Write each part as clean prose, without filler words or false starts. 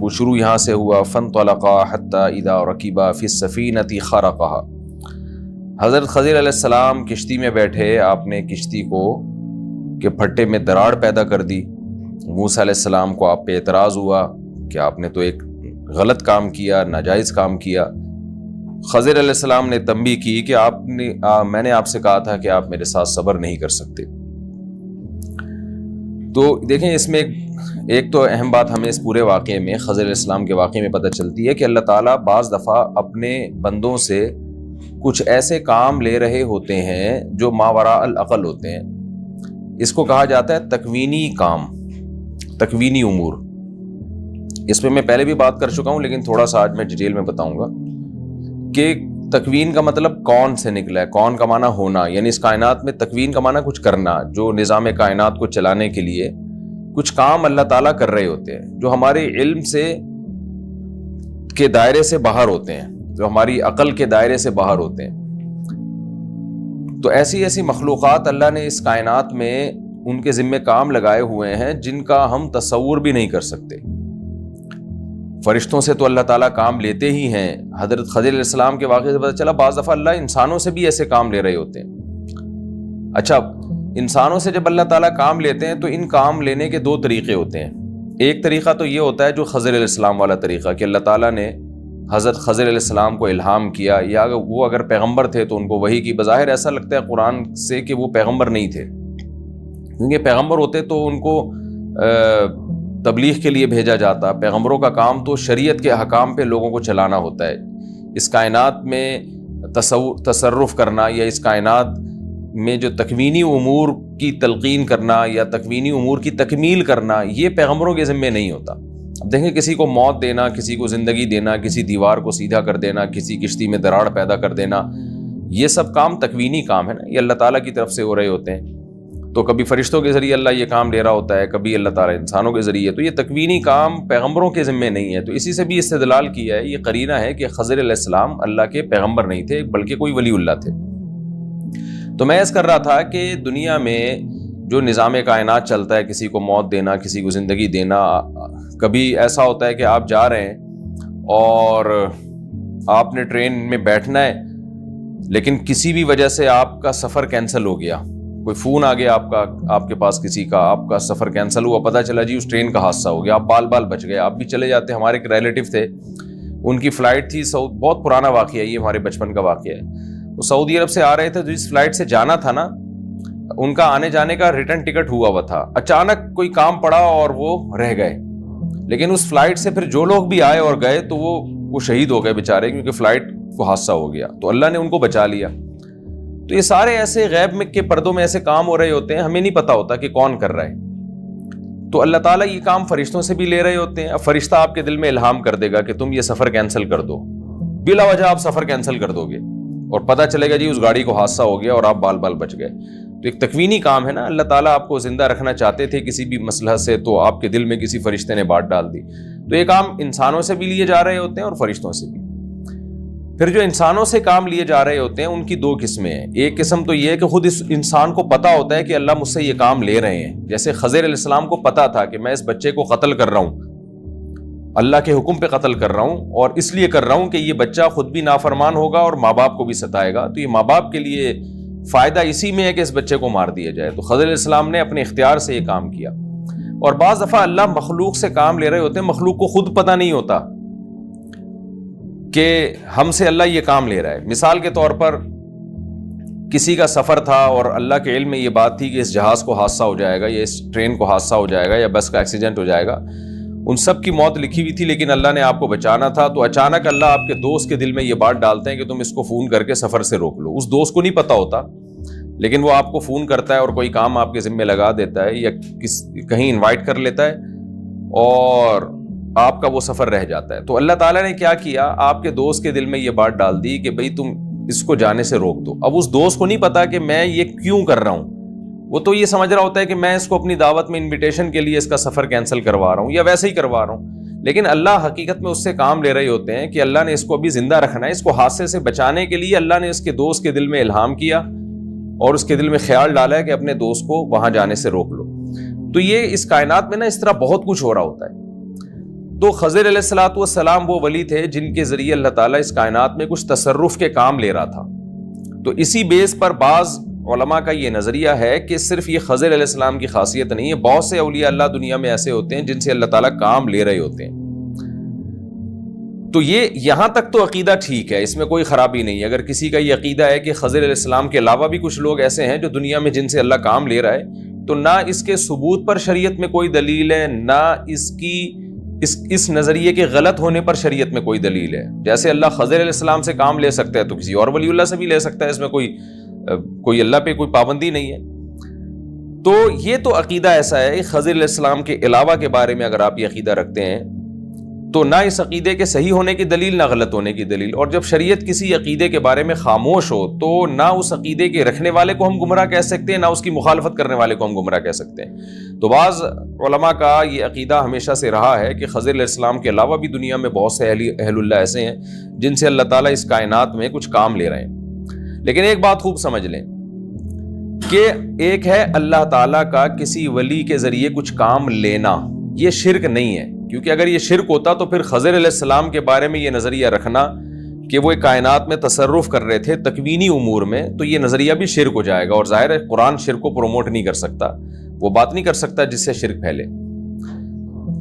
وہ شروع یہاں سے ہوا، فانطلقا حتی اذا رکبا فی السفینۃ خرقها، حضرت خضر علیہ السلام کشتی میں بیٹھے، آپ نے کشتی کو کے پھٹے میں دراڑ پیدا کر دی۔ موسیٰ علیہ السلام کو آپ پہ اعتراض ہوا کہ آپ نے تو ایک غلط کام کیا، ناجائز کام کیا۔ خضر علیہ السلام نے تنبیہ کی کہ میں نے آپ سے کہا تھا کہ آپ میرے ساتھ صبر نہیں کر سکتے۔ تو دیکھیں اس میں ایک تو اہم بات ہمیں اس پورے واقعے میں، خضر علیہ السلام کے واقعے میں پتہ چلتی ہے کہ اللہ تعالیٰ بعض دفعہ اپنے بندوں سے کچھ ایسے کام لے رہے ہوتے ہیں جو ماوراء العقل ہوتے ہیں۔ اس کو کہا جاتا ہے تکوینی کام، تکوینی امور۔ اس میں پہلے بھی بات کر چکا ہوں لیکن تھوڑا سا آج میں ڈیٹیل میں بتاؤں گا کہ تکوین کا مطلب کون سے نکلا ہے۔ کون کا معنی ہونا، یعنی اس کائنات میں تکوین کا معنی کچھ کرنا، جو نظام کائنات کو چلانے کے لیے کچھ کام اللہ تعالیٰ کر رہے ہوتے ہیں جو ہمارے علم کے دائرے سے باہر ہوتے ہیں، جو ہماری عقل کے دائرے سے باہر ہوتے ہیں۔ تو ایسی ایسی مخلوقات اللہ نے اس کائنات میں ان کے ذمہ کام لگائے ہوئے ہیں جن کا ہم تصور بھی نہیں کر سکتے۔ فرشتوں سے تو اللہ تعالیٰ کام لیتے ہی ہیں۔ حضرت خضر علیہ السلام کے واقعے سے پتہ چلا بعض دفعہ اللہ انسانوں سے بھی ایسے کام لے رہے ہوتے ہیں۔ اچھا، انسانوں سے جب اللہ تعالیٰ کام لیتے ہیں تو ان کام لینے کے دو طریقے ہوتے ہیں۔ ایک طریقہ تو یہ ہوتا ہے جو خضر علیہ السلام والا طریقہ کہ اللہ تعالیٰ نے حضرت خضر علیہ السلام کو الہام کیا، یا وہ اگر پیغمبر تھے تو ان کو وحی کی۔ بظاہر ایسا لگتا ہے قرآن سے کہ وہ پیغمبر نہیں تھے، کیونکہ پیغمبر ہوتے تو ان کو تبلیغ کے لیے بھیجا جاتا۔ پیغمبروں کا کام تو شریعت کے احکام پہ لوگوں کو چلانا ہوتا ہے، اس کائنات میں تصرف کرنا یا اس کائنات میں جو تکوینی امور کی تلقین کرنا یا تکوینی امور کی تکمیل کرنا، یہ پیغمبروں کے ذمہ نہیں ہوتا۔ اب دیکھیں کسی کو موت دینا، کسی کو زندگی دینا، کسی دیوار کو سیدھا کر دینا، کسی کشتی میں دراڑ پیدا کر دینا، یہ سب کام تکوینی کام ہے نا، یہ اللہ تعالیٰ کی طرف سے ہو رہے ہوتے ہیں۔ تو کبھی فرشتوں کے ذریعے اللہ یہ کام لے رہا ہوتا ہے، کبھی اللہ تعالیٰ انسانوں کے ذریعے۔ تو یہ تکوینی کام پیغمبروں کے ذمہ نہیں ہے۔ تو اسی سے بھی استدلال کیا ہے، یہ قرینہ ہے کہ خضر علیہ السلام اللہ کے پیغمبر نہیں تھے بلکہ کوئی ولی اللہ تھے۔ تو میں عرض کر رہا تھا کہ دنیا میں جو نظام کائنات چلتا ہے، کسی کو موت دینا، کسی کو زندگی دینا، کبھی ایسا ہوتا ہے کہ آپ جا رہے ہیں اور آپ نے ٹرین میں بیٹھنا ہے لیکن کسی بھی وجہ سے آپ کا سفر کینسل ہو گیا، کوئی فون آ گیا آپ کے پاس کسی کا، آپ کا سفر کینسل ہوا، پتہ چلا جی اس ٹرین کا حادثہ ہو گیا، آپ بال بچ گئے، آپ بھی چلے جاتے۔ ہمارے ایک ریلیٹیو تھے، ان کی فلائٹ تھی، بہت پرانا واقعہ ہے یہ، ہمارے بچپن کا واقعہ ہے۔ وہ سعودی عرب سے آ رہے تھے، تو جس فلائٹ سے جانا تھا نا، ان کا آنے جانے کا ریٹرن ٹکٹ ہوا تھا، اچانک کوئی کام پڑا اور وہ رہ گئے۔ لیکن اس فلائٹ سے پھر جو لوگ بھی آئے اور گئے تو وہ شہید ہو گئے بیچارے، کیونکہ فلائٹ کو حادثہ ہو گیا، تو اللہ نے ان کو بچا لیا۔ تو یہ سارے ایسے غیب کے پردوں میں ایسے کام ہو رہے ہوتے ہیں، ہمیں نہیں پتا ہوتا کہ کون کر رہا ہے۔ تو اللہ تعالیٰ یہ کام فرشتوں سے بھی لے رہے ہوتے ہیں۔ اب فرشتہ آپ کے دل میں الہام کر دے گا کہ تم یہ سفر کینسل کر دو، بلا وجہ آپ سفر کینسل کر دو گے اور پتہ چلے گا جی اس گاڑی کو حادثہ ہو گیا اور آپ بال بچ گئے۔ تو ایک تکوینی کام ہے نا، اللہ تعالیٰ آپ کو زندہ رکھنا چاہتے تھے کسی بھی مسئلہ سے، تو آپ کے دل میں کسی فرشتے نے بات ڈال دی۔ تو یہ کام انسانوں سے بھی لیے جا رہے ہوتے ہیں اور فرشتوں سے بھی۔ پھر جو انسانوں سے کام لیے جا رہے ہوتے ہیں ان کی دو قسمیں ہیں۔ ایک قسم تو یہ ہے کہ خود اس انسان کو پتا ہوتا ہے کہ اللہ مجھ سے یہ کام لے رہے ہیں، جیسے خضر علیہ السلام کو پتا تھا کہ میں اس بچے کو قتل کر رہا ہوں، اللہ کے حکم پہ قتل کر رہا ہوں، اور اس لیے کر رہا ہوں کہ یہ بچہ خود بھی نافرمان ہوگا اور ماں باپ کو بھی ستائے گا، تو یہ ماں باپ کے لیے فائدہ اسی میں ہے کہ اس بچے کو مار دیا جائے۔ تو خضر علیہ السلام نے اپنے اختیار سے یہ کام کیا۔ اور بعض دفعہ اللہ مخلوق سے کام لے رہے ہوتے ہیں، مخلوق کو خود پتہ نہیں ہوتا کہ ہم سے اللہ یہ کام لے رہا ہے۔ مثال کے طور پر کسی کا سفر تھا اور اللہ کے علم میں یہ بات تھی کہ اس جہاز کو حادثہ ہو جائے گا، یا اس ٹرین کو حادثہ ہو جائے گا، یا بس کا ایکسیڈنٹ ہو جائے گا، ان سب کی موت لکھی ہوئی تھی، لیکن اللہ نے آپ کو بچانا تھا۔ تو اچانک اللہ آپ کے دوست کے دل میں یہ بات ڈالتے ہیں کہ تم اس کو فون کر کے سفر سے روک لو۔ اس دوست کو نہیں پتا ہوتا، لیکن وہ آپ کو فون کرتا ہے اور کوئی کام آپ کے ذمہ لگا دیتا ہے، یا کہیں انوائٹ کر لیتا ہے اور آپ کا وہ سفر رہ جاتا ہے۔ تو اللہ تعالیٰ نے کیا کیا، آپ کے دوست کے دل میں یہ بات ڈال دی کہ بھئی تم اس کو جانے سے روک دو۔ اب اس دوست کو نہیں پتا کہ میں یہ کیوں کر رہا ہوں، وہ تو یہ سمجھ رہا ہوتا ہے کہ میں اس کو اپنی دعوت میں انویٹیشن کے لیے اس کا سفر کینسل کروا رہا ہوں، یا ویسے ہی کروا رہا ہوں، لیکن اللہ حقیقت میں اس سے کام لے رہے ہوتے ہیں کہ اللہ نے اس کو ابھی زندہ رکھنا ہے، اس کو حادثے سے بچانے کے لیے اللہ نے اس کے دوست کے دل میں الہام کیا اور اس کے دل میں خیال ڈالا ہے کہ اپنے دوست کو وہاں جانے سے روک لو۔ تو یہ اس کائنات میں نا اس طرح بہت کچھ ہو رہا ہوتا ہے۔ تو خضر علیہ الصلوۃ والسلام وہ ولی تھے جن کے ذریعے اللہ تعالیٰ اس کائنات میں کچھ تصرف کے کام لے رہا تھا. تو اسی بیس پر بعض علماء کا یہ نظریہ ہے کہ صرف یہ خضر علیہ السلام کی خاصیت نہیں ہے، بہت سے اولیاء اللہ دنیا میں ایسے ہوتے ہیں جن سے اللہ تعالیٰ کام لے رہے ہوتے ہیں. تو یہ یہاں تک تو عقیدہ ٹھیک ہے، اس میں کوئی خرابی نہیں ہے. اگر کسی کا یہ عقیدہ ہے کہ خضر علیہ السلام کے علاوہ بھی کچھ لوگ ایسے ہیں جو دنیا میں جن سے اللہ کام لے رہا ہے، تو نہ اس کے ثبوت پر شریعت میں کوئی دلیل ہے، نہ اس نظریے کے غلط ہونے پر شریعت میں کوئی دلیل ہے. جیسے اللہ خضر علیہ السلام سے کام لے سکتا ہے تو کسی اور ولی اللہ سے بھی لے سکتا ہے، اس میں کوئی اللہ پہ کوئی پابندی نہیں ہے. تو یہ تو عقیدہ ایسا ہے. خضر علیہ السلام کے علاوہ کے بارے میں اگر آپ یہ عقیدہ رکھتے ہیں تو نہ اس عقیدے کے صحیح ہونے کی دلیل نہ غلط ہونے کی دلیل. اور جب شریعت کسی عقیدے کے بارے میں خاموش ہو تو نہ اس عقیدے کے رکھنے والے کو ہم گمراہ کہہ سکتے ہیں، نہ اس کی مخالفت کرنے والے کو ہم گمراہ کہہ سکتے ہیں. تو بعض علماء کا یہ عقیدہ ہمیشہ سے رہا ہے کہ خضر علیہ السلام کے علاوہ بھی دنیا میں بہت سے اہل اللہ ایسے ہیں جن سے اللہ تعالیٰ اس کائنات میں کچھ کام لے رہے ہیں. لیکن ایک بات خوب سمجھ لیں کہ ایک ہے اللہ تعالیٰ کا کسی ولی کے ذریعے کچھ کام لینا، یہ شرک نہیں ہے. کیونکہ اگر یہ شرک ہوتا تو پھر خضر علیہ السلام کے بارے میں یہ نظریہ رکھنا کہ وہ ایک کائنات میں تصرف کر رہے تھے تکوینی امور میں، تو یہ نظریہ بھی شرک ہو جائے گا. اور ظاہر ہے قرآن شرک کو پروموٹ نہیں کر سکتا، وہ بات نہیں کر سکتا جس سے شرک پھیلے.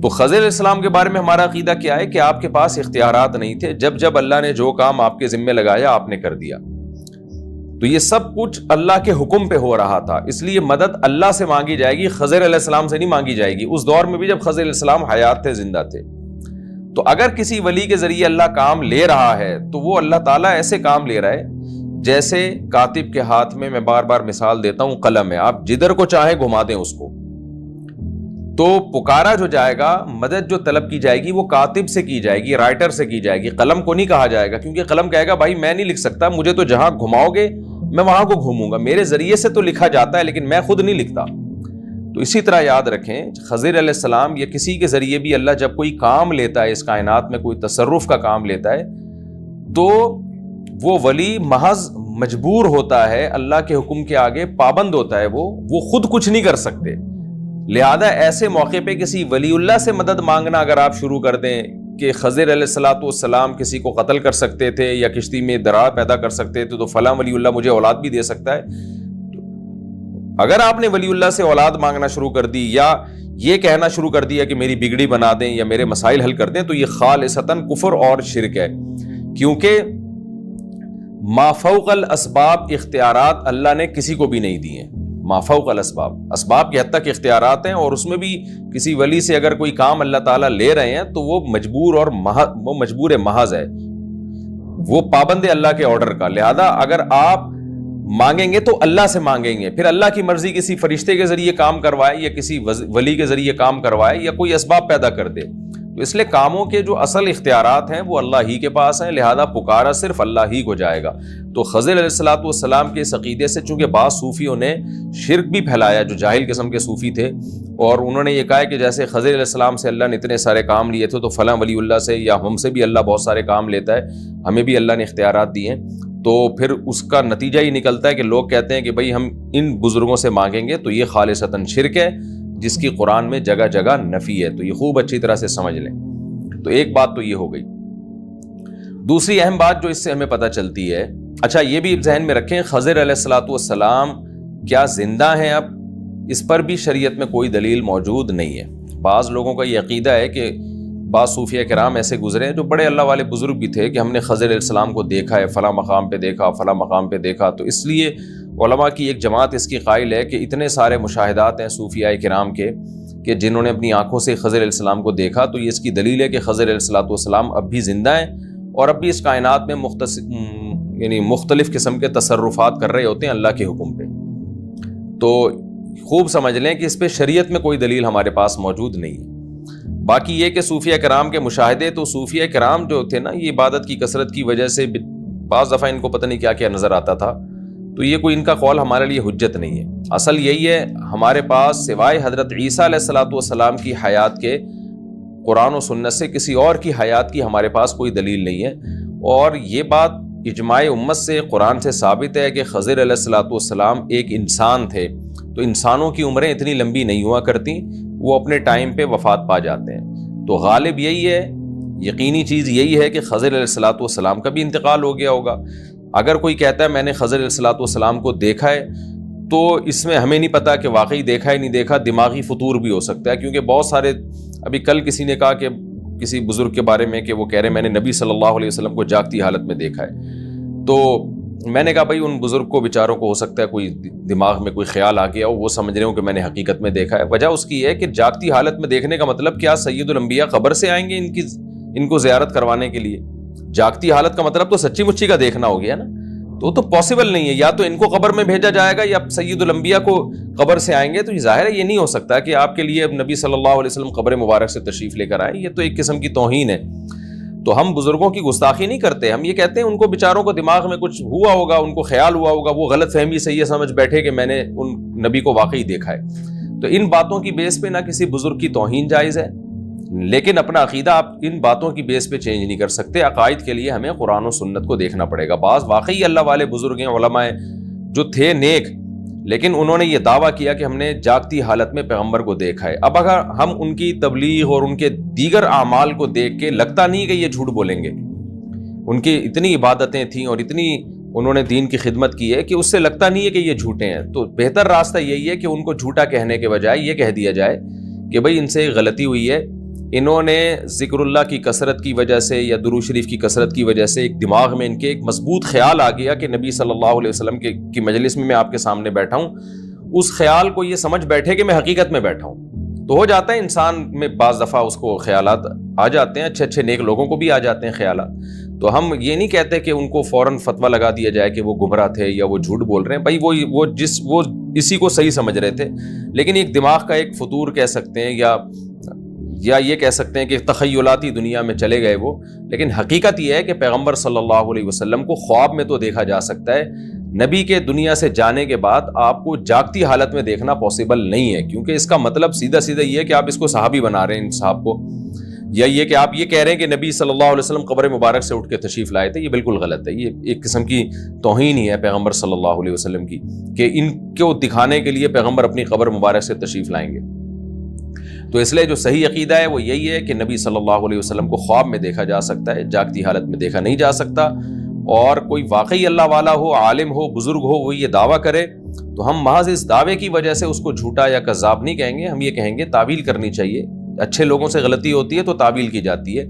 تو خضر علیہ السلام کے بارے میں ہمارا عقیدہ کیا ہے کہ آپ کے پاس اختیارات نہیں تھے، جب اللہ نے جو کام آپ کے ذمہ لگایا آپ نے کر دیا. تو یہ سب کچھ اللہ کے حکم پہ ہو رہا تھا، اس لیے مدد اللہ سے مانگی جائے گی، خضر علیہ السلام سے نہیں مانگی جائے گی. اس دور میں بھی جب خضر علیہ السلام حیات تھے، زندہ تھے. تو اگر کسی ولی کے ذریعے اللہ کام لے رہا ہے تو وہ اللہ تعالیٰ ایسے کام لے رہا ہے جیسے کاتب کے ہاتھ میں، میں بار بار مثال دیتا ہوں، قلم ہے، آپ جدھر کو چاہیں گھما دیں اس کو، تو پکارا جو جائے گا، مدد جو طلب کی جائے گی وہ کاتب سے کی جائے گی، رائٹر سے کی جائے گی، قلم کو نہیں کہا جائے گا. کیونکہ قلم کہے گا بھائی میں نہیں لکھ سکتا، مجھے تو جہاں گھماؤ گے میں وہاں کو گھوموں گا، میرے ذریعے سے تو لکھا جاتا ہے لیکن میں خود نہیں لکھتا. تو اسی طرح یاد رکھیں خضر علیہ السلام یا کسی کے ذریعے بھی اللہ جب کوئی کام لیتا ہے، اس کائنات میں کوئی تصرف کا کام لیتا ہے، تو وہ ولی محض مجبور ہوتا ہے، اللہ کے حکم کے آگے پابند ہوتا ہے، وہ خود کچھ نہیں کر سکتے. لہذا ایسے موقع پہ کسی ولی اللہ سے مدد مانگنا اگر آپ شروع کر دیں کہ خضر علیہ الصلوۃ والسلام کسی کو قتل کر سکتے تھے یا کشتی میں درار پیدا کر سکتے تھے تو فلاں ولی اللہ مجھے اولاد بھی دے سکتا ہے. اگر آپ نے ولی اللہ سے اولاد مانگنا شروع کر دی یا یہ کہنا شروع کر دیا کہ میری بگڑی بنا دیں یا میرے مسائل حل کر دیں، تو یہ خالصتاً کفر اور شرک ہے. کیونکہ ما فوق الاسباب اختیارات اللہ نے کسی کو بھی نہیں دیے. ما فوق الاسباب، اسباب کی حد تک اختیارات ہیں، اور اس میں بھی کسی ولی سے اگر کوئی کام اللہ تعالیٰ لے رہے ہیں تو وہ مجبور محض ہے، وہ پابند اللہ کے آرڈر کا. لہذا اگر آپ مانگیں گے تو اللہ سے مانگیں گے، پھر اللہ کی مرضی کسی فرشتے کے ذریعے کام کروائے یا کسی ولی کے ذریعے کام کروائے یا کوئی اسباب پیدا کر دے. تو اس لیے کاموں کے جو اصل اختیارات ہیں وہ اللہ ہی کے پاس ہیں، لہذا پکارا صرف اللہ ہی کو جائے گا. تو خضر علیہ الصلوۃ والسلام کے اس عقیدے سے چونکہ بعض صوفیوں نے شرک بھی پھیلایا، جو جاہل قسم کے صوفی تھے، اور انہوں نے یہ کہا کہ جیسے خضر علیہ السلام سے اللہ نے اتنے سارے کام لیے تھے تو فلاں ولی اللہ سے یا ہم سے بھی اللہ بہت سارے کام لیتا ہے، ہمیں بھی اللہ نے اختیارات دیے ہیں. تو پھر اس کا نتیجہ یہ نکلتا ہے کہ لوگ کہتے ہیں کہ بھئی ہم ان بزرگوں سے مانگیں گے، تو یہ خالصتاً شرک ہے جس کی قرآن میں جگہ جگہ نفی ہے. تو یہ خوب اچھی طرح سے سمجھ لیں. تو ایک بات تو یہ ہو گئی. دوسری اہم بات جو اس سے ہمیں پتہ چلتی ہے، اچھا یہ بھی ذہن میں رکھیں خضر علیہ الصلوۃ والسلام کیا زندہ ہیں اب؟ اس پر بھی شریعت میں کوئی دلیل موجود نہیں ہے. بعض لوگوں کا یہ عقیدہ ہے کہ بعض صوفیہ کرام ایسے گزرے ہیں جو بڑے اللہ والے بزرگ بھی تھے کہ ہم نے خضر علیہ السلام کو دیکھا ہے، فلاں مقام پہ دیکھا، فلاں مقام پہ دیکھا. تو اس لیے علماء کی ایک جماعت اس کی قائل ہے کہ اتنے سارے مشاہدات ہیں صوفیہ کرام کے کہ جنہوں نے اپنی آنکھوں سے خضر علیہ السلام کو دیکھا، تو یہ اس کی دلیل ہے کہ خضر علیہ الصلوۃ والسلام اب بھی زندہ ہیں اور اب بھی اس کائنات میں مختلف قسم کے تصرفات کر رہے ہوتے ہیں اللہ کے حکم پہ. تو خوب سمجھ لیں کہ اس پہ شریعت میں کوئی دلیل ہمارے پاس موجود نہیں ہے. باقی یہ کہ صوفیہ کرام کے مشاہدے، تو صوفیہ کرام جو تھے نا، یہ عبادت کی کثرت کی وجہ سے بعض دفعہ ان کو پتہ نہیں کیا کیا نظر آتا تھا، تو یہ کوئی ان کا قول ہمارے لیے حجت نہیں ہے. اصل یہی ہے ہمارے پاس سوائے حضرت عیسیٰ علیہ الصلوۃ والسلام کی حیات کے قرآن و سنت سے کسی اور کی حیات کی ہمارے پاس کوئی دلیل نہیں ہے. اور یہ بات اجماع امت سے قرآن سے ثابت ہے کہ خضر علیہ الصلوۃ والسلام ایک انسان تھے. تو انسانوں کی عمریں اتنی لمبی نہیں ہوا کرتی، وہ اپنے ٹائم پہ وفات پا جاتے ہیں. تو غالب یہی ہے، یقینی چیز یہی ہے کہ خضر علیہ الصلوۃ والسلام کا بھی انتقال ہو گیا ہوگا۔ اگر کوئی کہتا ہے میں نے خضر علیہ الصلوۃ والسلام کو دیکھا ہے، تو اس میں ہمیں نہیں پتا کہ واقعی دیکھا ہے نہیں دیکھا، دماغی فطور بھی ہو سکتا ہے، کیونکہ بہت سارے، ابھی کل کسی نے کہا کہ کسی بزرگ کے بارے میں کہ وہ کہہ رہے ہیں میں نے نبی صلی اللہ علیہ وسلم کو جاگتی حالت میں دیکھا ہے۔ تو میں نے کہا بھائی ان بزرگ کو بیچاروں کو ہو سکتا ہے کوئی دماغ میں کوئی خیال آ گیا ہو، وہ سمجھ رہے ہوں کہ میں نے حقیقت میں دیکھا ہے۔ وجہ اس کی ہے کہ جاگتی حالت میں دیکھنے کا مطلب کیا سید الانبیاء قبر سے آئیں گے ان کو زیارت کروانے کے لیے؟ جاگتی حالت کا مطلب تو سچی مچی کا دیکھنا ہو گیا نا، تو پاسبل نہیں ہے، یا تو ان کو قبر میں بھیجا جائے گا یا سید الانبیاء کو قبر سے آئیں گے۔ تو یہ ظاہر ہے یہ نہیں ہو سکتا کہ آپ کے لیے اب نبی صلی اللہ علیہ وسلم قبر مبارک سے تشریف لے کر آئیں، یہ تو ایک قسم کی توہین ہے۔ تو ہم بزرگوں کی گستاخی نہیں کرتے، ہم یہ کہتے ہیں ان کو بیچاروں کو دماغ میں کچھ ہوا ہوگا، ان کو خیال ہوا ہوگا، وہ غلط فہمی سے یہ سمجھ بیٹھے کہ میں نے ان نبی کو واقعی دیکھا ہے۔ تو ان باتوں کی بیس پہ نہ کسی بزرگ کی توہین جائز ہے، لیکن اپنا عقیدہ آپ ان باتوں کی بیس پہ چینج نہیں کر سکتے۔ عقائد کے لیے ہمیں قرآن و سنت کو دیکھنا پڑے گا۔ بعض واقعی اللہ والے بزرگ ہیں، علماء جو تھے نیک، لیکن انہوں نے یہ دعویٰ کیا کہ ہم نے جاگتی حالت میں پیغمبر کو دیکھا ہے۔ اب اگر ہم ان کی تبلیغ اور ان کے دیگر اعمال کو دیکھ کے لگتا نہیں کہ یہ جھوٹ بولیں گے، ان کی اتنی عبادتیں تھیں اور اتنی انہوں نے دین کی خدمت کی ہے کہ اس سے لگتا نہیں ہے کہ یہ جھوٹے ہیں، تو بہتر راستہ یہی ہے کہ ان کو جھوٹا کہنے کے بجائے یہ کہہ دیا جائے کہ بھائی ان سے غلطی ہوئی ہے، انہوں نے ذکر اللہ کی کثرت کی وجہ سے یا درود شریف کی کثرت کی وجہ سے ایک دماغ میں ان کے ایک مضبوط خیال آ گیا کہ نبی صلی اللہ علیہ وسلم کی مجلس میں آپ کے سامنے بیٹھا ہوں، اس خیال کو یہ سمجھ بیٹھے کہ میں حقیقت میں بیٹھا ہوں۔ تو ہو جاتا ہے انسان میں بعض دفعہ اس کو خیالات آ جاتے ہیں، اچھے اچھے نیک لوگوں کو بھی آ جاتے ہیں خیالات، تو ہم یہ نہیں کہتے کہ ان کو فوراً فتویٰ لگا دیا جائے کہ وہ گمراہ تھے یا وہ جھوٹ بول رہے ہیں۔ بھائی وہ اسی کو صحیح سمجھ رہے تھے، لیکن ایک دماغ کا ایک فطور کہہ سکتے ہیں یا یہ کہہ سکتے ہیں کہ تخیلاتی دنیا میں چلے گئے وہ، لیکن حقیقت یہ ہے کہ پیغمبر صلی اللہ علیہ وسلم کو خواب میں تو دیکھا جا سکتا ہے، نبی کے دنیا سے جانے کے بعد آپ کو جاگتی حالت میں دیکھنا پاسبل نہیں ہے، کیونکہ اس کا مطلب سیدھا سیدھا یہ ہے کہ آپ اس کو صحابی بنا رہے ہیں ان صاحب کو، یا یہ کہ آپ یہ کہہ رہے ہیں کہ نبی صلی اللہ علیہ وسلم قبر مبارک سے اٹھ کے تشریف لائے تھے۔ یہ بالکل غلط ہے، یہ ایک قسم کی توہین ہی ہے پیغمبر صلی اللہ علیہ وسلم کی کہ ان کو دکھانے کے لیے پیغمبر اپنی قبر مبارک سے تشریف لائیں گے۔ تو اس لیے جو صحیح عقیدہ ہے وہ یہی ہے کہ نبی صلی اللہ علیہ وسلم کو خواب میں دیکھا جا سکتا ہے، جاگتی حالت میں دیکھا نہیں جا سکتا، اور کوئی واقعی اللہ والا ہو، عالم ہو، بزرگ ہو، وہ یہ دعویٰ کرے تو ہم محض اس دعوے کی وجہ سے اس کو جھوٹا یا کذاب نہیں کہیں گے، ہم یہ کہیں گے تعویل کرنی چاہیے۔ اچھے لوگوں سے غلطی ہوتی ہے تو تعویل کی جاتی ہے،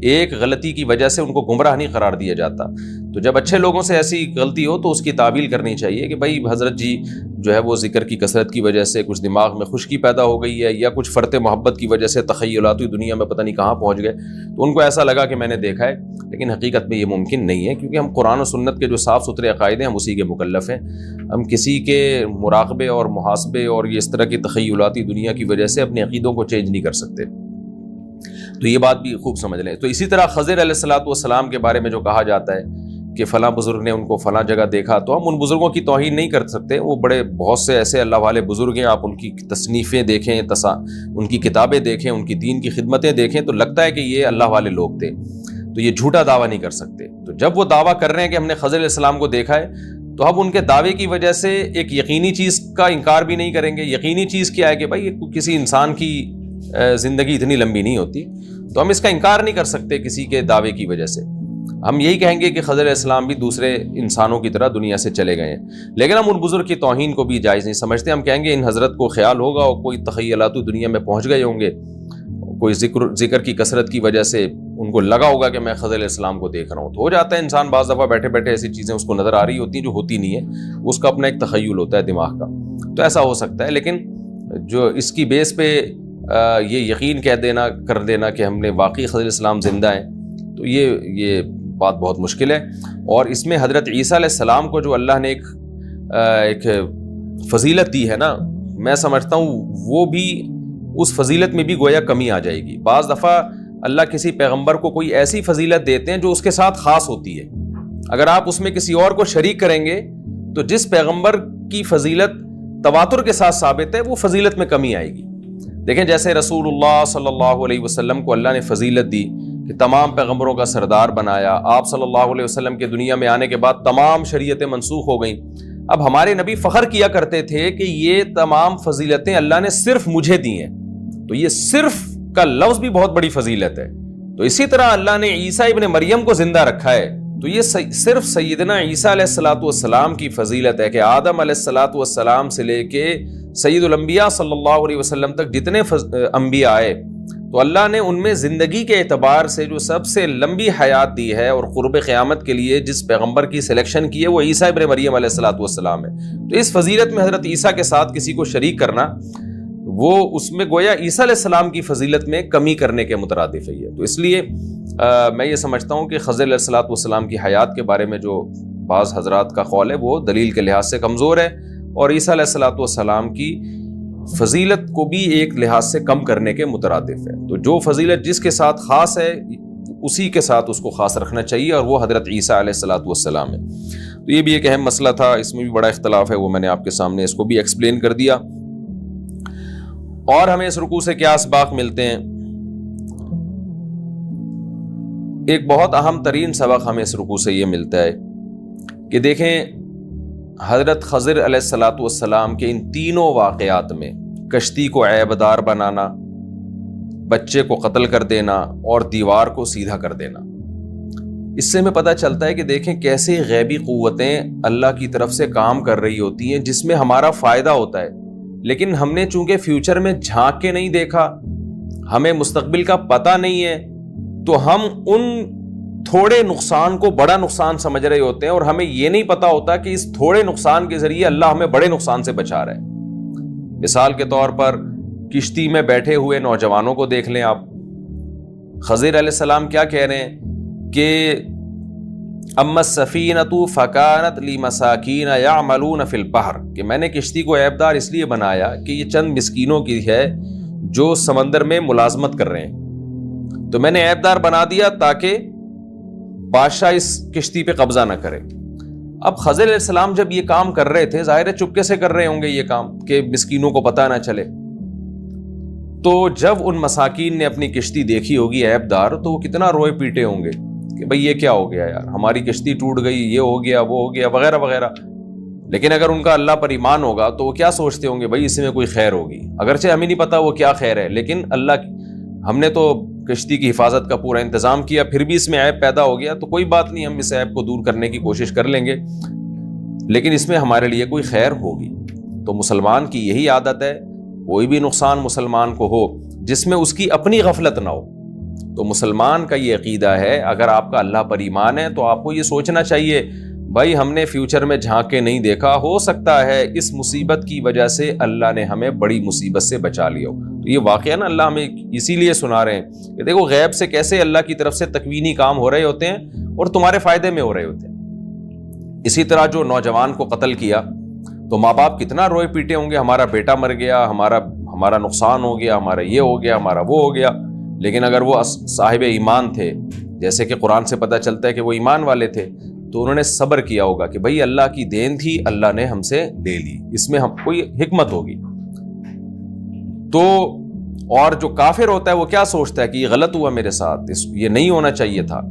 ایک غلطی کی وجہ سے ان کو گمراہ نہیں قرار دیا جاتا۔ تو جب اچھے لوگوں سے ایسی غلطی ہو تو اس کی تعویل کرنی چاہیے کہ بھائی حضرت جی جو ہے وہ ذکر کی کثرت کی وجہ سے کچھ دماغ میں خشکی پیدا ہو گئی ہے، یا کچھ فرط محبت کی وجہ سے تخیلاتی دنیا میں پتہ نہیں کہاں پہنچ گئے، تو ان کو ایسا لگا کہ میں نے دیکھا ہے، لیکن حقیقت میں یہ ممکن نہیں ہے، کیونکہ ہم قرآن و سنت کے جو صاف ستھرے عقائد ہیں ہم اسی کے مکلف ہیں، ہم کسی کے مراقبے اور محاسبے اور یہ اس طرح کی تخیلاتی دنیا کی وجہ سے اپنے عقیدوں کو چینج نہیں کر سکتے۔ تو یہ بات بھی خوب سمجھ لیں۔ تو اسی طرح خضر علیہ الصلوۃ والسلام کے بارے میں جو کہا جاتا ہے کہ فلاں بزرگ نے ان کو فلاں جگہ دیکھا، تو ہم ان بزرگوں کی توہین نہیں کر سکتے، وہ بہت سے ایسے اللہ والے بزرگ ہیں، آپ ان کی تصنیفیں دیکھیں، ان کی کتابیں دیکھیں، ان کی دین کی خدمتیں دیکھیں، تو لگتا ہے کہ یہ اللہ والے لوگ تھے، تو یہ جھوٹا دعویٰ نہیں کر سکتے۔ تو جب وہ دعویٰ کر رہے ہیں کہ ہم نے خضر علیہ السلام کو دیکھا ہے، تو اب ان کے دعوے کی وجہ سے ایک یقینی چیز کا انکار بھی نہیں کریں گے۔ یقینی چیز کیا ہے کہ بھائی کسی انسان کی زندگی اتنی لمبی نہیں ہوتی، تو ہم اس کا انکار نہیں کر سکتے کسی کے دعوے کی وجہ سے۔ ہم یہی کہیں گے کہ خضر علیہ السلام بھی دوسرے انسانوں کی طرح دنیا سے چلے گئے ہیں، لیکن ہم ان بزرگ کی توہین کو بھی جائز نہیں سمجھتے۔ ہم کہیں گے ان حضرت کو خیال ہوگا اور کوئی تخیلات دنیا میں پہنچ گئے ہوں گے، کوئی ذکر کی کثرت کی وجہ سے ان کو لگا ہوگا کہ میں خضر علیہ السلام کو دیکھ رہا ہوں۔ تو ہو جاتا ہے انسان بعض دفعہ بیٹھے بیٹھے ایسی چیزیں اس کو نظر آ رہی ہوتی ہیں جو ہوتی نہیں ہے، اس کا اپنا ایک تخیل ہوتا ہے دماغ کا، تو ایسا ہو سکتا ہے۔ لیکن جو اس کی بیس پہ یہ یقین کر دینا کہ ہم نے واقعی خضر علیہ السلام زندہ ہیں، تو یہ بات بہت مشکل ہے۔ اور اس میں حضرت عیسیٰ علیہ السلام کو جو اللہ نے ایک فضیلت دی ہے نا، میں سمجھتا ہوں وہ بھی اس فضیلت میں بھی گویا کمی آ جائے گی۔ بعض دفعہ اللہ کسی پیغمبر کو کوئی ایسی فضیلت دیتے ہیں جو اس کے ساتھ خاص ہوتی ہے، اگر آپ اس میں کسی اور کو شریک کریں گے تو جس پیغمبر کی فضیلت تواتر کے ساتھ ثابت ہے وہ فضیلت میں کمی آئے گی۔ دیکھیں جیسے رسول اللہ صلی اللہ علیہ وسلم کو اللہ نے فضیلت دی کہ تمام پیغمبروں کا سردار بنایا، آپ صلی اللہ علیہ وسلم کے دنیا میں آنے کے بعد تمام شریعتیں منسوخ ہو گئیں۔ اب ہمارے نبی فخر کیا کرتے تھے کہ یہ تمام فضیلتیں اللہ نے صرف مجھے دی ہیں، تو یہ صرف کا لفظ بھی بہت بڑی فضیلت ہے. تو اسی طرح اللہ نے عیسیٰ ابن مریم کو زندہ رکھا ہے, تو یہ صرف سیدنا عیسیٰ علیہ الصلوۃ والسلام کی فضیلت ہے کہ آدم علیہ الصلوۃ والسلام سے لے کے سید الانبیاء صلی اللہ علیہ وسلم تک جتنے انبیاء آئے, تو اللہ نے ان میں زندگی کے اعتبار سے جو سب سے لمبی حیات دی ہے اور قرب قیامت کے لیے جس پیغمبر کی سلیکشن کی ہے وہ عیسیٰ ابن مریم علیہ الصلوۃ والسلام ہے. تو اس فضیلت میں حضرت عیسیٰ کے ساتھ کسی کو شریک کرنا وہ اس میں گویا عیسیٰ علیہ السلام کی فضیلت میں کمی کرنے کے مترادف ہے. تو اس لیے میں یہ سمجھتا ہوں کہ خضر علیہ الصلوۃ والسلام کی حیات کے بارے میں جو بعض حضرات کا قول ہے وہ دلیل کے لحاظ سے کمزور ہے, اور عیسیٰ علیہ الصلوۃ والسلام کی فضیلت کو بھی ایک لحاظ سے کم کرنے کے مترادف ہے. تو جو فضیلت جس کے ساتھ خاص ہے اسی کے ساتھ اس کو خاص رکھنا چاہیے, اور وہ حضرت عیسیٰ علیہ الصلوۃ والسلام ہے. تو یہ بھی ایک اہم مسئلہ تھا, اس میں بھی بڑا اختلاف ہے, وہ میں نے آپ کے سامنے اس کو بھی ایکسپلین کر دیا. اور ہمیں اس رکوع سے کیا اسباق ملتے ہیں؟ ایک بہت اہم ترین سبق ہمیں اس رکوع سے یہ ملتا ہے کہ دیکھیں حضرت خضر علیہ الصلوۃ والسلام کے ان تینوں واقعات میں کشتی کو عیبدار بنانا, بچے کو قتل کر دینا اور دیوار کو سیدھا کر دینا, اس سے ہمیں پتہ چلتا ہے کہ دیکھیں کیسے غیبی قوتیں اللہ کی طرف سے کام کر رہی ہوتی ہیں جس میں ہمارا فائدہ ہوتا ہے, لیکن ہم نے چونکہ فیوچر میں جھانک کے نہیں دیکھا, ہمیں مستقبل کا پتہ نہیں ہے, تو ہم ان تھوڑے نقصان کو بڑا نقصان سمجھ رہے ہوتے ہیں, اور ہمیں یہ نہیں پتا ہوتا کہ اس تھوڑے نقصان کے ذریعے اللہ ہمیں بڑے نقصان سے بچا رہا ہے. مثال کے طور پر کشتی میں بیٹھے ہوئے نوجوانوں کو دیکھ لیں آپ. خضر علیہ السلام کیا کہہ رہے ہیں کہ اما السفینۃ فکانت لمساکین یعملون فی البحر, کہ میں نے کشتی کو عیبدار اس لیے بنایا کہ یہ چند مسکینوں کی ہے جو سمندر میں ملازمت کر رہے ہیں, تو میں نے عیبدار بنا دیا تاکہ بادشاہ اس کشتی پہ قبضہ نہ کرے. اب خضر علیہ السلام جب یہ کام کر رہے تھے, ظاہر ہے چپکے سے کر رہے ہوں گے یہ کام کہ مسکینوں کو پتہ نہ چلے, تو جب ان مساکین نے اپنی کشتی دیکھی ہوگی عیبدار تو وہ کتنا روئے پیٹے ہوں گے کہ بھئی یہ کیا ہو گیا یار, ہماری کشتی ٹوٹ گئی, یہ ہو گیا وہ ہو گیا وغیرہ وغیرہ. لیکن اگر ان کا اللہ پر ایمان ہوگا تو وہ کیا سوچتے ہوں گے, بھئی اس میں کوئی خیر ہوگی, اگرچہ ہمیں نہیں پتا وہ کیا خیر ہے, لیکن اللہ ہم نے تو کشتی کی حفاظت کا پورا انتظام کیا, پھر بھی اس میں عیب پیدا ہو گیا تو کوئی بات نہیں, ہم اس عیب کو دور کرنے کی کوشش کر لیں گے, لیکن اس میں ہمارے لیے کوئی خیر ہوگی. تو مسلمان کی یہی عادت ہے, کوئی بھی نقصان مسلمان کو ہو جس میں اس کی اپنی غفلت نہ ہو, تو مسلمان کا یہ عقیدہ ہے, اگر آپ کا اللہ پر ایمان ہے تو آپ کو یہ سوچنا چاہیے بھائی ہم نے فیوچر میں جھانک کے نہیں دیکھا, ہو سکتا ہے اس مصیبت کی وجہ سے اللہ نے ہمیں بڑی مصیبت سے بچا لیا ہو. تو یہ واقعہ نا اللہ ہمیں اسی لیے سنا رہے ہیں کہ دیکھو غیب سے کیسے اللہ کی طرف سے تکوینی کام ہو رہے ہوتے ہیں اور تمہارے فائدے میں ہو رہے ہوتے ہیں. اسی طرح جو نوجوان کو قتل کیا تو ماں باپ کتنا روئے پیٹے ہوں گے, ہمارا بیٹا مر گیا, ہمارا نقصان ہو گیا, ہمارا یہ ہو گیا, ہمارا وہ ہو گیا. لیکن اگر وہ صاحب ایمان تھے, جیسے کہ قرآن سے پتہ چلتا ہے کہ وہ ایمان والے تھے, تو انہوں نے صبر کیا ہوگا کہ بھئی اللہ کی دین تھی, اللہ نے ہم سے لے لی, اس میں ہم کوئی حکمت ہوگی. تو اور جو کافر ہوتا ہے وہ کیا سوچتا ہے کہ یہ غلط ہوا میرے ساتھ, یہ نہیں ہونا چاہیے تھا,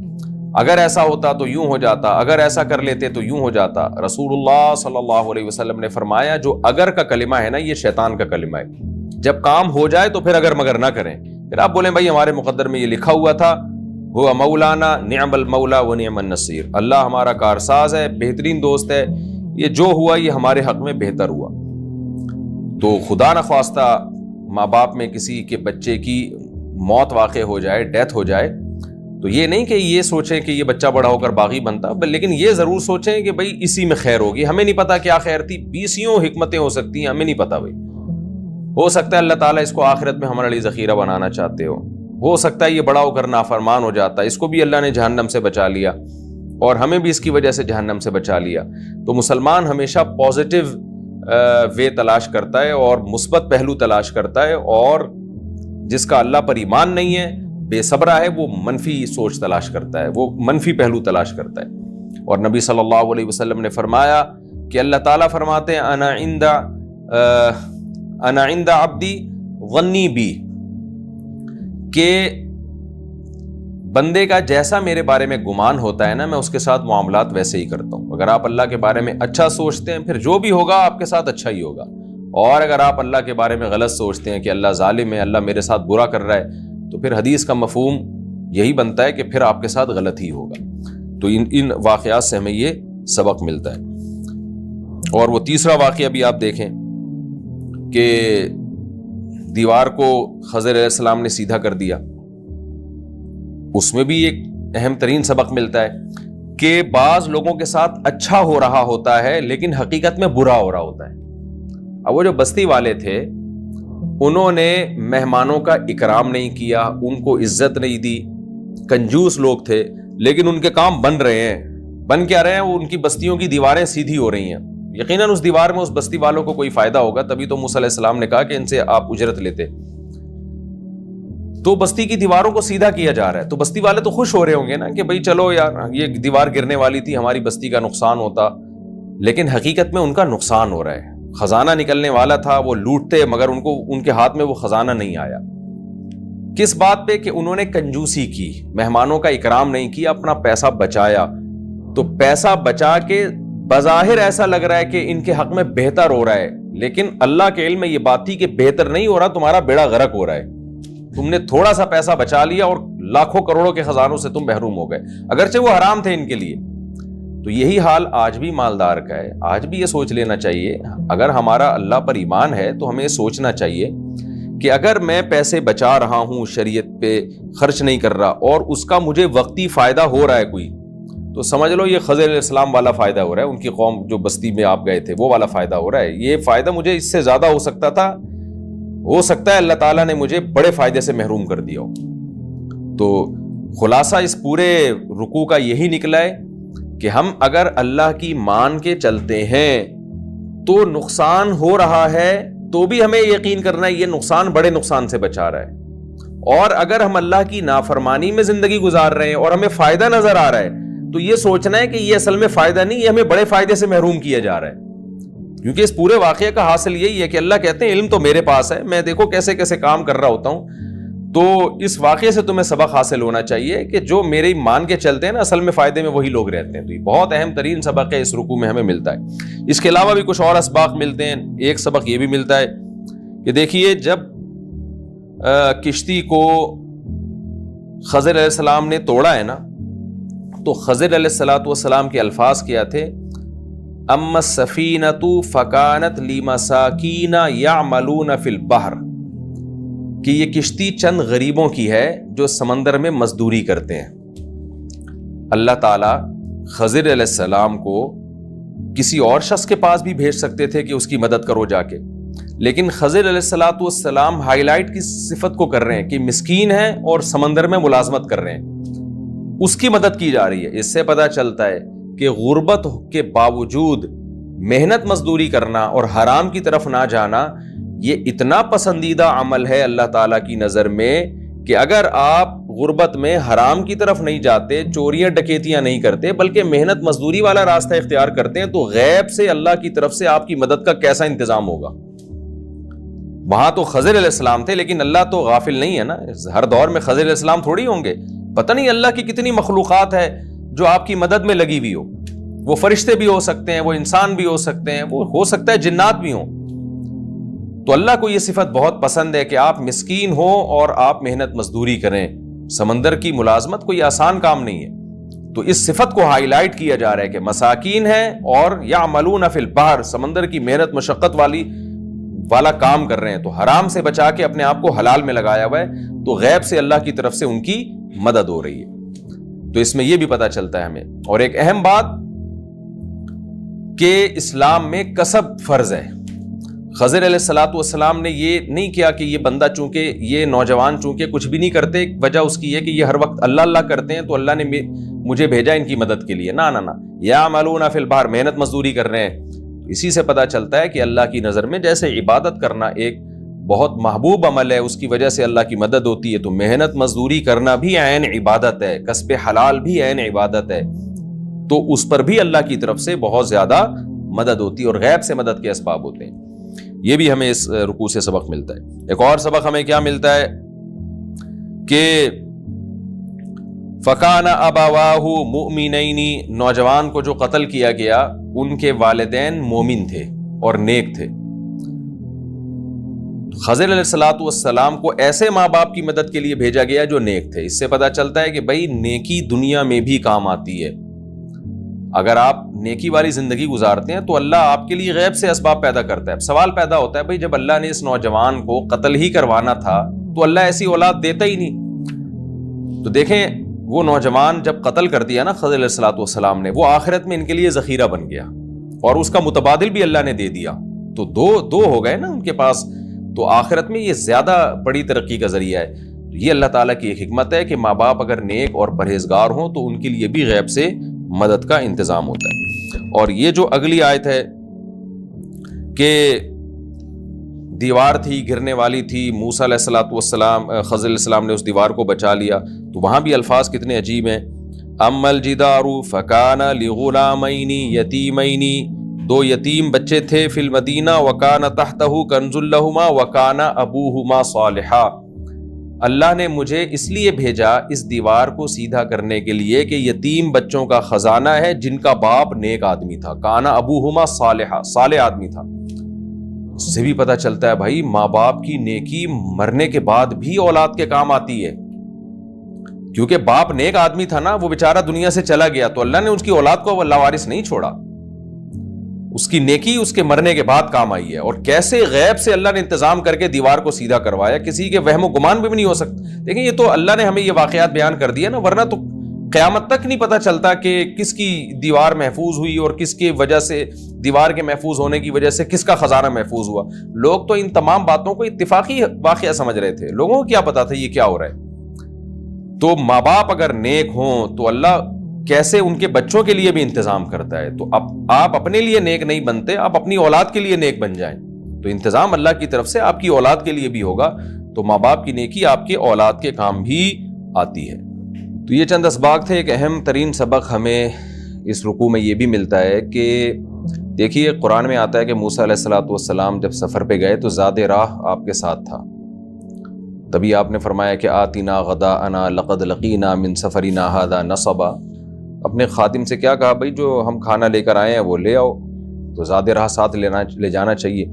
اگر ایسا ہوتا تو یوں ہو جاتا, اگر ایسا کر لیتے تو یوں ہو جاتا. رسول اللہ صلی اللہ علیہ وسلم نے فرمایا جو اگر کا کلمہ ہے نا یہ شیطان کا کلمہ ہے, جب کام ہو جائے تو پھر اگر مگر نہ کریں, پھر آپ بولیں بھائی ہمارے مقدر میں یہ لکھا ہوا تھا, وہ مولانا نعم المولا و نعم النصیر, اللہ ہمارا کارساز ہے, بہترین دوست ہے, یہ جو ہوا یہ ہمارے حق میں بہتر ہوا. تو خدا نخواستہ ماں باپ میں کسی کے بچے کی موت واقع ہو جائے, ڈیتھ ہو جائے, تو یہ نہیں کہ یہ سوچیں کہ یہ بچہ بڑا ہو کر باغی بنتا, لیکن یہ ضرور سوچیں کہ بھئی اسی میں خیر ہوگی. ہمیں نہیں پتا کیا خیر تھی, 20 حکمتیں ہو سکتی ہیں, ہمیں نہیں پتا. بھئی ہو سکتا ہے اللہ تعالیٰ اس کو آخرت میں ہمارے لیے ذخیرہ بنانا چاہتے ہو سکتا ہے یہ بڑا ہو کر نافرمان ہو جاتا ہے, اس کو بھی اللہ نے جہنم سے بچا لیا اور ہمیں بھی اس کی وجہ سے جہنم سے بچا لیا. تو مسلمان ہمیشہ پازیٹیو وے تلاش کرتا ہے اور مثبت پہلو تلاش کرتا ہے, اور جس کا اللہ پر ایمان نہیں ہے, بے صبرہ ہے, وہ منفی سوچ تلاش کرتا ہے, وہ منفی پہلو تلاش کرتا ہے. اور نبی صلی اللہ علیہ وسلم نے فرمایا کہ اللہ تعالیٰ فرماتے ہیں انا عند عبدی غنی بی, کہ بندے کا جیسا میرے بارے میں گمان ہوتا ہے نا, میں اس کے ساتھ معاملات ویسے ہی کرتا ہوں. اگر آپ اللہ کے بارے میں اچھا سوچتے ہیں پھر جو بھی ہوگا آپ کے ساتھ اچھا ہی ہوگا, اور اگر آپ اللہ کے بارے میں غلط سوچتے ہیں کہ اللہ ظالم ہے, اللہ میرے ساتھ برا کر رہا ہے, تو پھر حدیث کا مفہوم یہی بنتا ہے کہ پھر آپ کے ساتھ غلط ہی ہوگا. تو ان واقعات سے ہمیں یہ سبق ملتا ہے. اور وہ تیسرا واقعہ بھی آپ دیکھیں کہ دیوار کو خضر علیہ السلام نے سیدھا کر دیا. اس میں بھی ایک اہم ترین سبق ملتا ہے کہ بعض لوگوں کے ساتھ اچھا ہو رہا ہوتا ہے لیکن حقیقت میں برا ہو رہا ہوتا ہے. اب وہ جو بستی والے تھے انہوں نے مہمانوں کا اکرام نہیں کیا, ان کو عزت نہیں دی, کنجوس لوگ تھے, لیکن ان کے کام بن رہے ہیں. بن کیا رہے ہیں؟ وہ ان کی بستیوں کی دیواریں سیدھی ہو رہی ہیں. یقیناً اس دیوار میں اس بستی والوں کو کوئی فائدہ ہوگا, تبھی تو موسیٰ علیہ السلام نے کہا کہ ان سے آپ اجرت لیتے. تو بستی کی دیواروں کو سیدھا کیا جا رہا ہے, تو بستی والے تو خوش ہو رہے ہوں گے نا کہ بھئی چلو یار یہ دیوار گرنے والی تھی, ہماری بستی کا نقصان ہوتا, لیکن حقیقت میں ان کا نقصان ہو رہا ہے. خزانہ نکلنے والا تھا, وہ لوٹتے, مگر ان کے ہاتھ میں وہ خزانہ نہیں آیا. کس بات پہ؟ کہ انہوں نے کنجوسی کی, مہمانوں کا اکرام نہیں کیا, اپنا پیسہ بچایا. تو پیسہ بچا کے بظاہر ایسا لگ رہا ہے کہ ان کے حق میں بہتر ہو رہا ہے, لیکن اللہ کے علم میں یہ بات تھی کہ بہتر نہیں ہو رہا, تمہارا بیڑا غرق ہو رہا ہے. تم نے تھوڑا سا پیسہ بچا لیا اور لاکھوں کروڑوں کے خزانوں سے تم محروم ہو گئے, اگرچہ وہ حرام تھے ان کے لیے. تو یہی حال آج بھی مالدار کا ہے. آج بھی یہ سوچ لینا چاہیے, اگر ہمارا اللہ پر ایمان ہے تو ہمیں سوچنا چاہیے کہ اگر میں پیسے بچا رہا ہوں, شریعت پہ خرچ نہیں کر رہا, اور اس کا مجھے وقتی فائدہ ہو رہا ہے کوئی, تو سمجھ لو یہ خضر علیہ السلام والا فائدہ ہو رہا ہے, ان کی قوم جو بستی میں آپ گئے تھے وہ والا فائدہ ہو رہا ہے. یہ فائدہ مجھے اس سے زیادہ ہو سکتا تھا, ہو سکتا ہے اللہ تعالیٰ نے مجھے بڑے فائدے سے محروم کر دیا ہو. تو خلاصہ اس پورے رکوع کا یہی نکلا ہے کہ ہم اگر اللہ کی مان کے چلتے ہیں تو نقصان ہو رہا ہے تو بھی ہمیں یقین کرنا ہے یہ نقصان بڑے نقصان سے بچا رہا ہے. اور اگر ہم اللہ کی نافرمانی میں زندگی گزار رہے ہیں اور ہمیں فائدہ نظر آ رہا ہے تو یہ سوچنا ہے کہ یہ اصل میں فائدہ نہیں, یہ ہمیں بڑے فائدے سے محروم کیا جا رہا ہے. کیونکہ اس پورے واقعے کا حاصل یہی ہے کہ اللہ کہتے ہیں علم تو میرے پاس ہے, میں دیکھو کیسے کیسے کام کر رہا ہوتا ہوں. تو اس واقعے سے تمہیں سبق حاصل ہونا چاہیے کہ جو میرے مان کے چلتے ہیں نا, اصل میں فائدے میں وہی لوگ رہتے ہیں. تو یہ بہت اہم ترین سبق ہے, اس رکوع میں ہمیں ملتا ہے. اس کے علاوہ بھی کچھ اور اسباق ملتے ہیں. ایک سبق یہ بھی ملتا ہے کہ دیکھیے جب کشتی کو خضر علیہ السلام نے توڑا ہے نا, تو خضر علیہ السلام کے الفاظ کیا تھے, اما السفینۃ فکانت لمساکین یعملون فی البحر, کہ یہ کشتی چند غریبوں کی ہے جو سمندر میں مزدوری کرتے ہیں. اللہ تعالیٰ خضر علیہ السلام کو کسی اور شخص کے پاس بھی بھیج سکتے تھے کہ اس کی مدد کرو جا کے, لیکن خضر علیہ السلام ہائی لائٹ کی صفت کو کر رہے ہیں کہ مسکین ہیں اور سمندر میں ملازمت کر رہے ہیں, اس کی مدد کی جا رہی ہے. اس سے پتہ چلتا ہے کہ غربت کے باوجود محنت مزدوری کرنا اور حرام کی طرف نہ جانا یہ اتنا پسندیدہ عمل ہے اللہ تعالیٰ کی نظر میں کہ اگر آپ غربت میں حرام کی طرف نہیں جاتے, چوریاں ڈکیتیاں نہیں کرتے, بلکہ محنت مزدوری والا راستہ اختیار کرتے ہیں, تو غیب سے اللہ کی طرف سے آپ کی مدد کا کیسا انتظام ہوگا. وہاں تو خضر علیہ السلام تھے, لیکن اللہ تو غافل نہیں ہے نا, ہر دور میں خضر علیہ السلام تھوڑی ہوں گے. پتہ نہیں اللہ کی کتنی مخلوقات ہے جو آپ کی مدد میں لگی ہوئی ہو. وہ فرشتے بھی ہو سکتے ہیں, وہ انسان بھی ہو سکتے ہیں, وہ ہو سکتا ہے جنات بھی ہوں. تو اللہ کو یہ صفت بہت پسند ہے کہ آپ مسکین ہو اور آپ محنت مزدوری کریں. سمندر کی ملازمت کوئی آسان کام نہیں ہے. تو اس صفت کو ہائی لائٹ کیا جا رہا ہے کہ مساکین ہیں اور یعملون فی البحر, سمندر کی محنت مشقت والا کام کر رہے ہیں. تو حرام سے بچا کے اپنے آپ کو حلال میں لگایا ہوا ہے, تو غیب سے اللہ کی طرف سے ان کی مدد ہو رہی ہے. تو اس میں یہ بھی پتہ چلتا ہے ہمیں. اور ایک اہم بات کہ اسلام میں کسب فرض ہے. خضر علیہ السلام نے یہ نہیں کیا کہ یہ بندہ چونکہ یہ نوجوان چونکہ کچھ بھی نہیں کرتے, وجہ اس کی یہ کہ یہ ہر وقت اللہ اللہ کرتے ہیں تو اللہ نے مجھے بھیجا ان کی مدد کے لیے. نہ نہ, یعملون فی البحر, محنت مزدوری کر رہے ہیں. اسی سے پتہ چلتا ہے کہ اللہ کی نظر میں جیسے عبادت کرنا ایک بہت محبوب عمل ہے, اس کی وجہ سے اللہ کی مدد ہوتی ہے, تو محنت مزدوری کرنا بھی عین عبادت ہے, کسب حلال بھی عین عبادت ہے. تو اس پر بھی اللہ کی طرف سے بہت زیادہ مدد ہوتی ہے اور غیب سے مدد کے اسباب ہوتے ہیں. یہ بھی ہمیں اس رکوع سے سبق ملتا ہے. ایک اور سبق ہمیں کیا ملتا ہے کہ فَكَانَ أَبَوَاهُ مُؤْمِنَيْنِ, نوجوان کو جو قتل کیا گیا ان کے والدین مومن تھے اور نیک تھے. خضر علیہ الصلوۃ والسلام کو ایسے ماں باپ کی مدد کے لیے بھیجا گیا جو نیک تھے. اس سے پتہ چلتا ہے کہ بھائی نیکی دنیا میں بھی کام آتی ہے. اگر آپ نیکی والی زندگی گزارتے ہیں تو اللہ آپ کے لیے غیب سے اسباب پیدا کرتا ہے. سوال پیدا ہوتا ہے بھائی جب اللہ نے اس نوجوان کو قتل ہی کروانا تھا تو اللہ ایسی اولاد دیتا ہی نہیں. تو دیکھیں وہ نوجوان جب قتل کر دیا نا خضر علیہ الصلوۃ والسلام نے, وہ آخرت میں ان کے لیے ذخیرہ بن گیا اور اس کا متبادل بھی اللہ نے دے دیا. تو دو ہو گئے نا ان کے پاس. تو آخرت میں یہ زیادہ بڑی ترقی کا ذریعہ ہے. یہ اللہ تعالیٰ کی ایک حکمت ہے کہ ماں باپ اگر نیک اور پرہیزگار ہوں تو ان کے لیے بھی غیب سے مدد کا انتظام ہوتا ہے. اور یہ جو اگلی آیت ہے کہ دیوار تھی گرنے والی تھی, موسیٰ علیہ الصلوۃ والسلام خضر علیہ السلام نے اس دیوار کو بچا لیا, تو وہاں بھی الفاظ کتنے عجیب ہیں. اما الجدار فکان لغلامین یتیمین, 2 یتیم بچے تھے فی المدینہ وکان تحتہ کنز لہما وکان ابوہما صالحا. اللہ نے مجھے اس لیے بھیجا اس دیوار کو سیدھا کرنے کے لیے کہ یتیم بچوں کا خزانہ ہے جن کا باپ نیک آدمی تھا. کانا ابوہما صالحا, صالح آدمی تھا. اس سے بھی پتہ چلتا ہے بھائی ماں باپ کی نیکی مرنے کے بعد بھی اولاد کے کام آتی ہے. کیونکہ باپ نیک آدمی تھا نا, وہ بیچارہ دنیا سے چلا گیا تو اللہ نے اس کی اولاد کو لاوارث نہیں چھوڑا. اس کی نیکی اس کے مرنے کے بعد کام آئی ہے. اور کیسے غیب سے اللہ نے انتظام کر کے دیوار کو سیدھا کروایا, کسی کے وہم و گمان بھی نہیں ہو سکتا. دیکھیں یہ تو اللہ نے ہمیں یہ واقعات بیان کر دیا نا, ورنہ تو قیامت تک نہیں پتہ چلتا کہ کس کی دیوار محفوظ ہوئی اور کس کی وجہ سے, دیوار کے محفوظ ہونے کی وجہ سے کس کا خزانہ محفوظ ہوا. لوگ تو ان تمام باتوں کو اتفاقی واقعہ سمجھ رہے تھے, لوگوں کو کیا پتا تھا یہ کیا ہو رہا ہے. تو ماں باپ اگر نیک ہوں تو اللہ کیسے ان کے بچوں کے لیے بھی انتظام کرتا ہے. تو اب آپ اپنے لیے نیک نہیں بنتے, آپ اپنی اولاد کے لیے نیک بن جائیں تو انتظام اللہ کی طرف سے آپ کی اولاد کے لیے بھی ہوگا. تو ماں باپ کی نیکی آپ کے اولاد کے کام بھی آتی ہے. تو یہ چند اسباق تھے. ایک اہم ترین سبق ہمیں اس رکوع میں یہ بھی ملتا ہے کہ دیکھیے قرآن میں آتا ہے کہ موسیٰ علیہ الصلوۃ والسلام جب سفر پہ گئے تو زاد راہ آپ کے ساتھ تھا. تبھی آپ نے فرمایا کہ آتنا غداءنا لقد لقینا من سفرنا ھذا نصبا. اپنے خادم سے کیا کہا, بھائی جو ہم کھانا لے کر آئے ہیں وہ لے آؤ. تو زاد راہ ساتھ لے جانا چاہیے.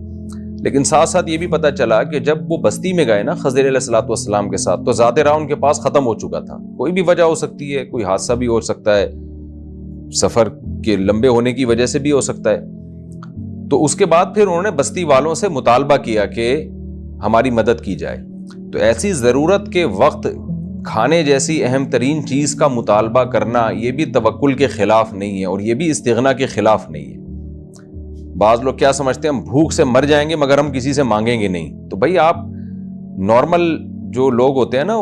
لیکن ساتھ ساتھ یہ بھی پتہ چلا کہ جب وہ بستی میں گئے نا خضر علیہ الصلوۃ والسلام کے ساتھ, تو زاد راہ ان کے پاس ختم ہو چکا تھا. کوئی بھی وجہ ہو سکتی ہے, کوئی حادثہ بھی ہو سکتا ہے, سفر کے لمبے ہونے کی وجہ سے بھی ہو سکتا ہے. تو اس کے بعد پھر انہوں نے بستی والوں سے مطالبہ کیا کہ ہماری مدد کی جائے. تو ایسی ضرورت کے وقت کھانے جیسی اہم ترین چیز کا مطالبہ کرنا یہ بھی توکل کے خلاف نہیں ہے اور یہ بھی استغنا کے خلاف نہیں ہے. بعض لوگ کیا سمجھتے ہیں ہم بھوک سے مر جائیں گے مگر ہم کسی سے مانگیں گے نہیں. تو بھائی آپ نارمل جو لوگ ہوتے ہیں نا,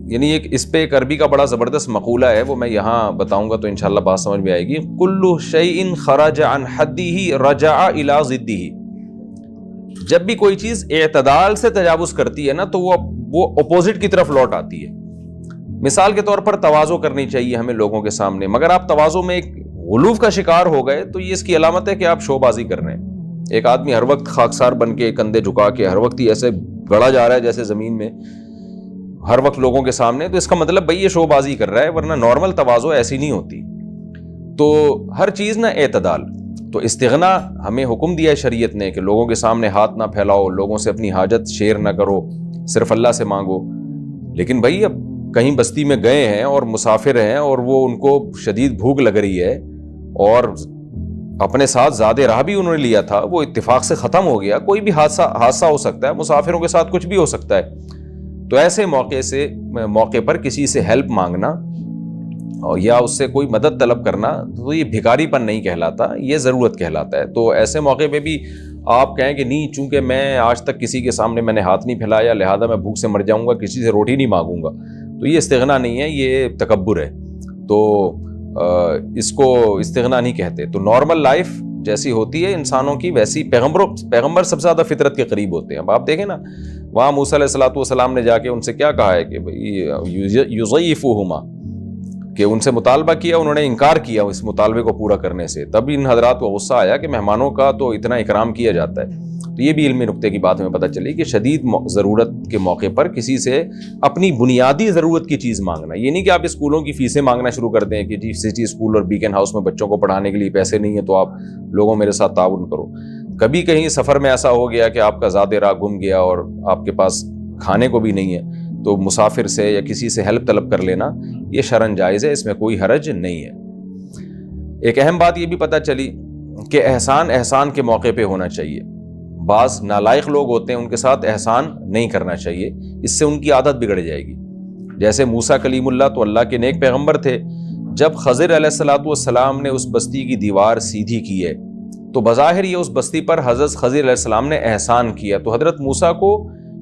یعنی اس پہ ایک عربی کا بڑا زبردست مقولہ ہے, وہ میں یہاں بتاؤں گا تو انشاءاللہ بات سمجھ میں آئے گی. کل شیء خرج عن حدہ رجع الی ضدہ. جب بھی کوئی چیز اعتدال سے تجاوز کرتی ہے نا تو وہ اپوزٹ کی طرف لوٹ آتی ہے. مثال کے طور پر تواضع کرنی چاہیے ہمیں لوگوں کے سامنے, مگر آپ تواضع میں ایک غلوف کا شکار ہو گئے تو یہ اس کی علامت ہے کہ آپ شو بازی کر رہے ہیں. ایک آدمی ہر وقت خاکسار بن کے کندھے جھکا کے ہر وقت ہی ایسے گڑا جا رہا ہے جیسے زمین میں ہر وقت لوگوں کے سامنے, تو اس کا مطلب بھائی یہ شو بازی کر رہا ہے, ورنہ نارمل تواضع ایسی نہیں ہوتی. تو ہر چیز نہ اعتدال. تو استغنا ہمیں حکم دیا ہے شریعت نے کہ لوگوں کے سامنے ہاتھ نہ پھیلاؤ, لوگوں سے اپنی حاجت شیئر نہ کرو, صرف اللہ سے مانگو. لیکن بھائی اب کہیں بستی میں گئے ہیں اور مسافر ہیں اور وہ ان کو شدید بھوک لگ رہی ہے اور اپنے ساتھ زاد راہ بھی انہوں نے لیا تھا, وہ اتفاق سے ختم ہو گیا. کوئی بھی حادثہ ہو سکتا ہے, مسافروں کے ساتھ کچھ بھی ہو سکتا ہے. تو ایسے موقع پر کسی سے ہیلپ مانگنا اور یا اس سے کوئی مدد طلب کرنا تو یہ بھکاری پن نہیں کہلاتا, یہ ضرورت کہلاتا ہے. تو ایسے موقع پہ بھی آپ کہیں کہ نہیں, چونکہ میں آج تک کسی کے سامنے میں نے ہاتھ نہیں پھیلایا لہذا میں بھوک سے مر جاؤں گا, کسی سے روٹی نہیں مانگوں گا, تو یہ استغنا نہیں ہے, یہ تکبر ہے. تو اس کو استغنا نہیں کہتے. تو نارمل لائف جیسی ہوتی ہے انسانوں کی ویسی پیغمبر سب سے زیادہ فطرت کے قریب ہوتے ہیں. اب آپ دیکھیں نا وہاں موسیٰ علیہ الصلوۃ والسلام نے جا کے ان سے کیا کہا ہے کہ یضیفوہما, کہ ان سے مطالبہ کیا, انہوں نے انکار کیا اس مطالبے کو پورا کرنے سے. تب ان حضرات کو غصہ آیا کہ مہمانوں کا تو اتنا اکرام کیا جاتا ہے. تو یہ بھی علمی نقطے کی بات ہمیں پتہ چلی کہ شدید ضرورت کے موقع پر کسی سے اپنی بنیادی ضرورت کی چیز مانگنا, یہ نہیں کہ آپ اسکولوں کی فیسیں مانگنا شروع کر دیں کہ جی سٹی اسکول اور بیکن ہاؤس میں بچوں کو پڑھانے کے لیے پیسے نہیں ہیں تو آپ لوگوں میرے ساتھ تعاون کرو. کبھی کہیں سفر میں ایسا ہو گیا کہ آپ کا زاد راہ گم گیا اور آپ کے پاس کھانے کو بھی نہیں ہے، تو مسافر سے یا کسی سے ہیلپ طلب کر لینا یہ شرعاً جائز ہے، اس میں کوئی حرج نہیں ہے۔ ایک اہم بات یہ بھی پتہ چلی کہ احسان کے موقع پہ ہونا چاہیے۔ بعض نالائق لوگ ہوتے ہیں، ان کے ساتھ احسان نہیں کرنا چاہیے، اس سے ان کی عادت بگڑ جائے گی۔ جیسے موسیٰ کلیم اللہ تو اللہ کے نیک پیغمبر تھے، جب خضر علیہ السلام نے اس بستی کی دیوار سیدھی کی ہے تو بظاہر یہ اس بستی پر حضرت خضر علیہ السلام نے احسان کیا، تو حضرت موسیٰ کو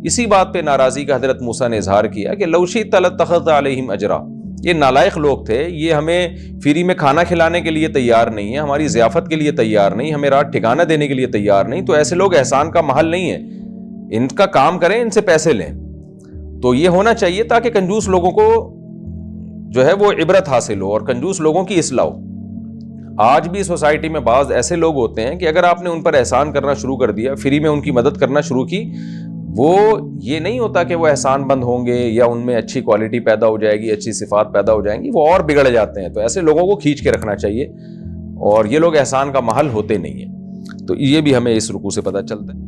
اسی بات پہ ناراضی کا حضرت موسیٰ نے اظہار کیا کہ لو شئت لاتخذت علیہم اجرا، یہ نالائق لوگ تھے، یہ ہمیں فری میں کھانا کھلانے کے لیے تیار نہیں ہے، ہماری ضیافت کے لیے تیار نہیں، ہمیں رات ٹھکانہ دینے کے لیے تیار نہیں، تو ایسے لوگ احسان کا محل نہیں ہے، ان کا کام کریں، ان سے پیسے لیں۔ تو یہ ہونا چاہیے تاکہ کنجوس لوگوں کو جو ہے وہ عبرت حاصل ہو اور کنجوس لوگوں کی اصلاح ہو۔ آج بھی سوسائٹی میں بعض ایسے لوگ ہوتے ہیں کہ اگر آپ نے ان پر احسان کرنا شروع کر دیا، فری میں ان کی مدد کرنا شروع کی، وہ یہ نہیں ہوتا کہ وہ احسان بند ہوں گے یا ان میں اچھی کوالٹی پیدا ہو جائے گی، اچھی صفات پیدا ہو جائیں گی، وہ اور بگڑ جاتے ہیں۔ تو ایسے لوگوں کو کھینچ کے رکھنا چاہیے، اور یہ لوگ احسان کا محل ہوتے نہیں ہیں۔ تو یہ بھی ہمیں اس رکوع سے پتہ چلتا ہے۔